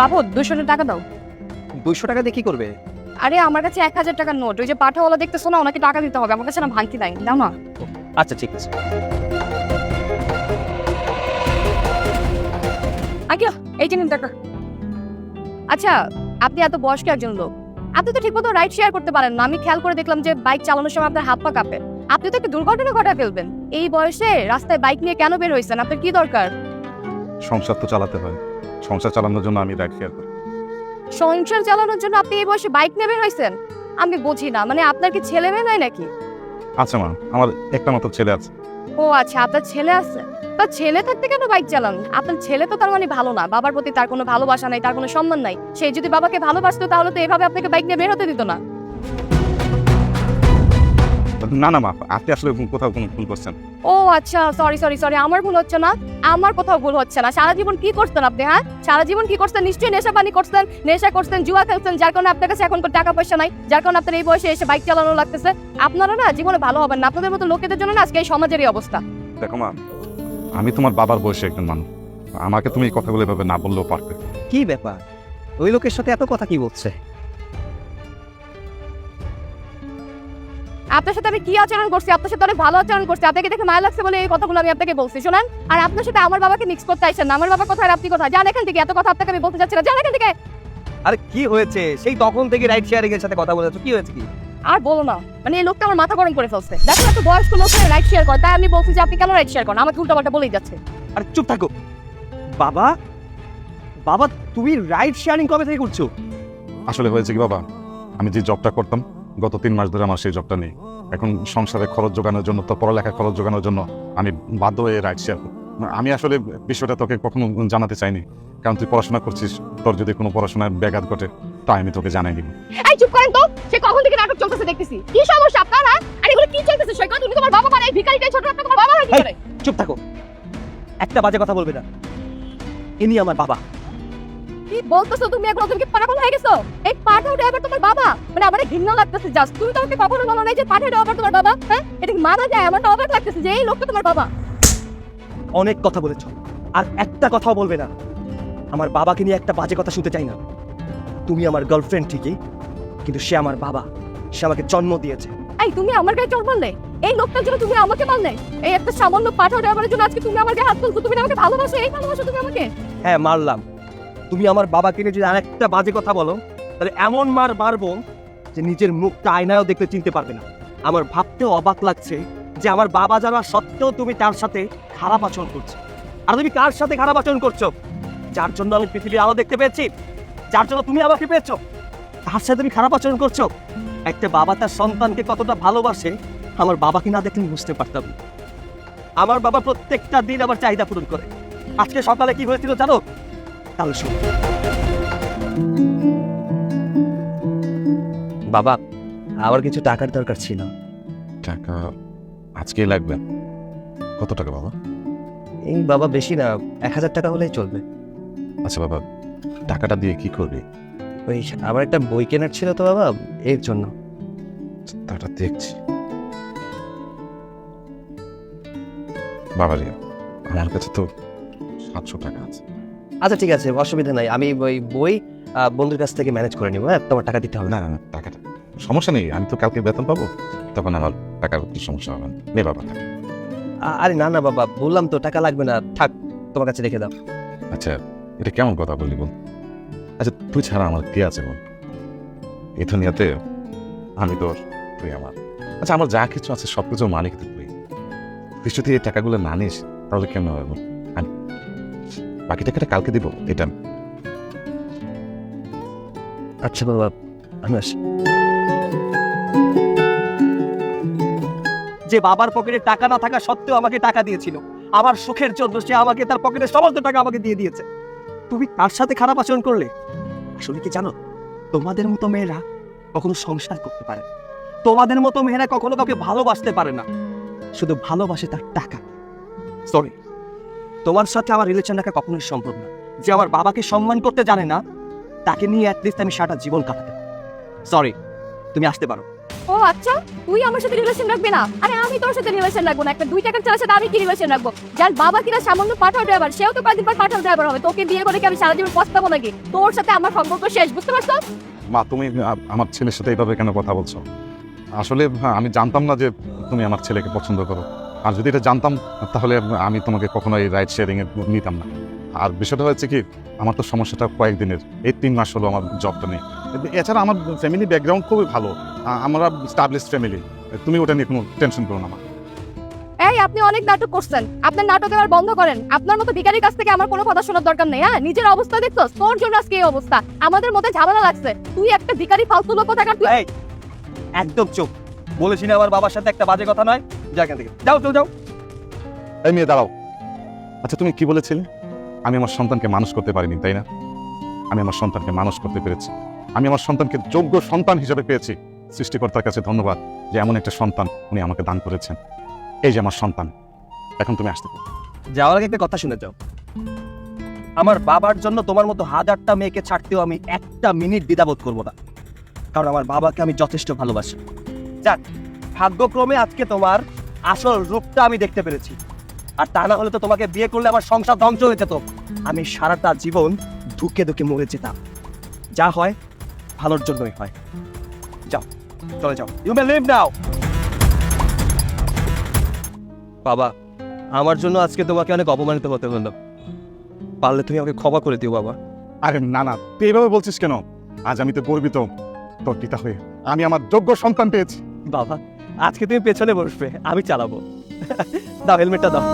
বাবু 200 টাকা দাও। 200 টাকা দিয়ে কি করবে? আরে আমার কাছে 1000 টাকার নোট, ওই যে পাঠাওয়ালা দেখতেছো না, ওনাকে টাকা দিতে হবে, আমার কাছে না ভাঙতি নাই, দাও না। আচ্ছা ঠিক আছে। আগে এই যে নিন টাকা। আচ্ছা, আপনি এত বয়স্ক একজন লোক, আপনি তো ঠিকমতো রাইড শেয়ার করতে পারেন না। আমি খেয়াল করে দেখলাম যে বাইক চালানোর সময় আপনার হাত পা কাঁপে। আপনি তো একটা দুর্ঘটনা ঘটায় ফেলবেন। এই বয়সে রাস্তায় বাইক নিয়ে কেন বের হয়েছেন? আপনার কি দরকার? সংসার তো চালাতে হয়, সংসার চালানোর জন্য আমি রাইড শেয়ার করি। সংসার চালানোর জন্য আপনি এই বয়সে বাইক নিয়ে বের হয়েছেন? আমি বুঝি না, মানে আপনার কি ছেলে মেয়ে নাই নাকি? আচ্ছা মা, আমার একটা মাত্র ছেলে আছে। ও আচ্ছা, আপনার ছেলে আছে। তা ছেলে থাকতে কেন বাইক চালান? আপনার ছেলে তো তার মানে ভালো না, বাবার প্রতি তার কোনো ভালোবাসা নাই, তার কোনো সম্মান নাই। সে যদি বাবাকে ভালোবাসতো তাহলে তো এভাবে আপনাকে বাইক নিয়ে বের হতে দিত না। না না মা, আপনি আসলে কোথাও কোনো ভুল করছেন। ও আচ্ছা, সরি সরি সরি, আমার ভুল হচ্ছে না, আমার কোথাও ভুল হচ্ছে না। সারা জীবন কি করতেন আপনি? হ্যাঁ, সারা জীবন কি করতেন? নিশ্চয়ই নেশা পানি করতেন, নেশা করতেন, জুয়া খেলতেন, যার কারণে আপনার কাছে এখন টাকা পয়সা নাই, যার কারণে আপনার এই বয়সে এসে বাইক চালানো লাগতেছে। আপনারা না জীবনে ভালো হবেন না, আপনাদের মতো লোকেদের জন্য না আজকে এই সমাজের এই অবস্থা। দেখো মা, আমি তোমার বাবার বয়সে একজন মানুষ, আমাকে তুমি এই কথাগুলো এভাবে না বললেও পারবে। কি ব্যাপার, ওই লোকের সাথে এত কথা কি বলছে? আপনার সাথে আমি কি আচরণ করছি? আপনার সাথে অনেক ভালো আচরণ করছি, আপনাকে দেখে মায়া লাগছে বলে এই কথাগুলো আমি আপনাকে বলছি। শোনেন, আর আপনার সাথে আমার বাবাকে মিক্স করতে আইছেন না। আমার বাবা কোথায় আর আপনি কোথায়? যান এখান থেকে, এত কথা আপনাকে আমি বলতে চাচ্ছি না, যান এখান থেকে। আরে কি হয়েছে? সেই তখন থেকে রাইড শেয়ারিং এর সাথে কথা বলেছো, কি হয়েছে কি? আর বলো না, মানে এই লোকটা আমার মাথা গরম করে ফেলছে। দেখো এত বয়স্ক লোক রাইড শেয়ার করে, তাই আমি বলছি যে আপনি কেন রাইড শেয়ার করেন? আমাকে উল্টাপাল্টা বলেই যাচ্ছে। আরে চুপ থাকো। বাবা, বাবা তুমি রাইড শেয়ারিং কবে থেকে করছো? আসলে হয়েছে কি বাবা, আমি যে জবটা করতাম গত 3 মাস ধরে আমার সেই জবটা নেই। এখন সংসারে খরচ জোগানোর জন্য, তো পড়ালেখা খরচ জোগানোর জন্য আমি বাধ্য হয়ে রাইড শেয়ার করি। আমি আসলে বিষয়টা তোকে কখনো জানাতে চাইনি, কারণ তুই পড়াশোনা করছিস, তোর যদি কোনো পড়াশোনার ব্যাঘাত ঘটে তাই আমি তোকে জানাই দিব। এই চুপ করেন তো, সে কখন থেকে নাটক চলতেছে দেখতেছি। কি সমস্যা আপনার? আর এগুলো কি চলতেছে? সৈকত, তুমি তোমার বাবা মানে এই ভিখারিটাই ছোট, একটা তোমার বাবা হয় কি করে? চুপ থাকো, একটা বাজে কথা বলবে না। ইনি আমার বাবা। কি বলতেছো তুমি? এখন তুমি কি পাগল হয়ে গেছো? এই পাঠাও ড্রাইভার তোমার বাবা? মানে আমার ঘৃণা লাগতেছে জাস্ট। তুমি তো আমাকে কখনো বলো নাই যে পাঠাও ড্রাইভার তোমার বাবা। হ্যাঁ, এটা কি মানা যায়? আমার তো অবাক লাগতেছে যে এই লোকটা তোমার বাবা। অনেক কথা বলেছো, আর একটা কথাও বলবে না। আমার বাবাকে নিয়ে একটা বাজে কথা শুনতে চাই না। তুমি আমার গার্লফ্রেন্ড ঠিকই, কিন্তু সে আমার বাবা, সে আমাকে জন্ম দিয়েছে। এই তুমি আমার গায়ে চড় মারলে? এই লোকটার জন্য তুমি আমাকে মারলে? এই একটা সামান্য পাঠাও ড্রাইভারের জন্য আজকে তুমি আমার গায়ে হাত তুলছো? তুমি না আমাকে ভালোবাসো? এই ভালোবাসো তুমি আমাকে? হ্যাঁ মারলাম। তুমি আমার বাবাকে নিয়ে যদি আরেকটা বাজে কথা বলো, তাহলে এমন মার মারবো যে নিজের মুখটা আয়নায়ও দেখতে চিনতে পারবে না। আমার ভাবতেও অবাক লাগছে যে আমার বাবা জানা সত্ত্বেও তুমি তার সাথে খারাপ আচরণ করছো। আর তুমি কার সাথে খারাপ আচরণ করছো? যার জন্য আমি পৃথিবীর আলো দেখতে পেয়েছি, যার জন্য তুমি আমাকে পেয়েছো, তার সাথে তুমি খারাপ আচরণ করছো। একটা বাবা তার সন্তানকে কতটা ভালোবাসে আমার বাবাকে না দেখলে বুঝতে পারতাম না। আমার বাবা প্রত্যেকটা দিন আমার চাহিদা পূরণ করে। আজকে সকালে কি হয়েছিল জানো? তাহলে শোনো। বাবা, আমার কিছু টাকার দরকার ছিল। টাকা আজকেই লাগবে? কত টাকা বাবা? এই বাবা বেশি না, 1000 টাকা হলেই চলবে। আচ্ছা বাবা, টাকাটা দিয়ে কি করবি? ওই আমার একটা বই কেনার ছিল তো বাবা, এর জন্য। টাকাটা দেখছি। বাবা রে, আমার কাছে তো 700 টাকা আছে। আচ্ছা ঠিক আছে, অসুবিধা নাই, আমি ওই বই বন্ধুর কাছ থেকে ম্যানেজ করে নিবো। হ্যাঁ, তোমার টাকা দিতে হবে না। না না, টাকাটা সমস্যা নেই, আমি তো কালকে বেতন পাবো, তখন আমার টাকার কি সমস্যা হবে না। নে বাবা টাকা। আরে না না বাবা, বললাম তো টাকা লাগবে না, থাক তোমার কাছে রেখে দাও। আচ্ছা, এটা কেমন কথা বললি বল? আচ্ছা, তুই ছাড়া আমার কে আছে বল? এই দুনিয়াতে আমি তোর, তুই আমার। আচ্ছা, আমার যা কিছু আছে সব কিছুর মালিক তো তুই। তুই যদি এই টাকাগুলো না নিস তাহলে কেমন হবে বল? আমি বাকি টাকাটা কালকে দিব, এটা। আচ্ছা বাবা, আমি আসি। যে বাবার পকেটে টাকা না থাকা সত্ত্বেও আমাকে টাকা দিয়েছিল, আমার সুখের জন্য সে আমাকে তার পকেটে সমস্ত টাকা আমাকে দিয়ে দিয়েছে। তুমি তার সাথে খারাপ আচরণ করলে? আসলে কি জানো, তোমাদের মতো মেয়েরা কখনো সংসার করতে পারে না। তোমাদের মতো মেয়েরা কখনো কাউকে ভালোবাসতে পারে না, শুধু ভালোবাসে তার টাকা। সরি, তোমার সাথে আমার রিলেশন রাখা কখনোই সম্ভব না। যে আমার বাবাকে সম্মান করতে জানে না, তাকে নিয়ে অ্যাটলিস্ট আমি সারাটা জীবন কাটাতে পারি। সরি, তুমি আসতে পারো। ও আচ্ছা, তুই আমার সাথে রিলেশন রাখবি না? আরে আমি তোর সাথে রিলেশন রাখবো না, একটা 2 টাকার ছেলের সাথে আমি কি রিলেশন রাখবো? যার বাবা কিনা সামান্য পাঠাও ড্রাইভার, সেও তো কয়েকদিন পর পাঠাও ড্রাইভার হবে। তোকে বিয়ে করে কি আমি সারা জীবন পস্তাবো নাকি? তোর সাথে আমার সম্পর্ক শেষ, বুঝতে পারছো? মা, তুমি আমার ছেলের সাথে এইভাবে কেন কথা বলছো? আসলে আমি জানতাম না যে তুমি আমার ছেলেকে পছন্দ করো। আর যদি এটা জানতাম তাহলে আমি তোমাকে কখনো এই রাইড শেয়ারিং এ নিতাম না। আর বিষয়টা হচ্ছে কি, আমার তো সমস্যাটা কয়েকদিনের, এই 3 মাস হলো আমার জবটা নেই। এছাড়া আমার ফ্যামিলি ব্যাকগ্রাউন্ড খুবই ভালো, আমরা স্টাবলিশড ফ্যামিলি। তুমি ওটা নিয়ে কোনো টেনশন করো না মা। এই আপনি অনেক নাটক করছেন, আপনার নাটক এবার বন্ধ করেন। আপনার মতো ভিখারির কাছ থেকে আমার কোনো কথা শোনার দরকার নেই। হ্যাঁ, নিজের অবস্থা দেখছস? তোর জন্য আজকে এই অবস্থা। আমাদের মধ্যে ঝামেলা লাগছে, তুই একটা ভিখারি ফালতু লোক কোথাকার তুই। এই একদম চুপ। বলেছি না আমার বাবার সাথে একটা বাজে কথা নয়। যা এখান থেকে, যাও চল যাও। এই মেয়ে দাঁড়াও। আচ্ছা, তুমি কি বলেছিলে? আমি আমার সন্তানকে মানুষ করতে পারিনি, তাই না? আমি আমার সন্তানকে মানুষ করতে পেরেছি। আমি আমার সন্তানকে যোগ্য সন্তান হিসেবে পেয়েছি। সৃষ্টিকর্তার কাছে ধন্যবাদ যে এমন একটা সন্তান উনি আমাকে দান করেছেন। এই যে আমার সন্তান, এখন তুমি আসতে পারো। যাওয়ার আগে একটা কথা শুনে যাও। আমার বাবার জন্য তোমার মতো হাজারটা মেয়েকে ছাড়তেও আমি একটা মিনিট দ্বিধাবোধ করবো না, কারণ আমার বাবাকে আমি যথেষ্ট ভালোবাসি। যাক, ভাগ্যক্রমে আজকে তোমার আসল রূপটা আমি দেখতে পেরেছি। আর তা না হলে তো তোমাকে বিয়ে করলে আমার সংসার ধ্বংস হয়ে যেত। আমি সারাটা জীবন ধুকে ধুকে মরে যেতাম। যা হয় ভালোর জন্যই হয়। যাও, চলে যাও। ইউ মে লিভ নাও। বাবা, আমার জন্য আজকে তোমাকে অনেক অপমানিত হতে হলো। পারলে তুমি আমাকে ক্ষমা করে দিও বাবা। আরে না না, তুই এইভাবে বলছিস কেন? আজ আমি তো গর্বিত তোর পিতা হয়ে। আমি আমার যোগ্য সন্তান পেয়েছি। বাবা, আজকে তুমি পেছনে বসবে, আমি চালাবো। দাও হেলমেটটা দাও।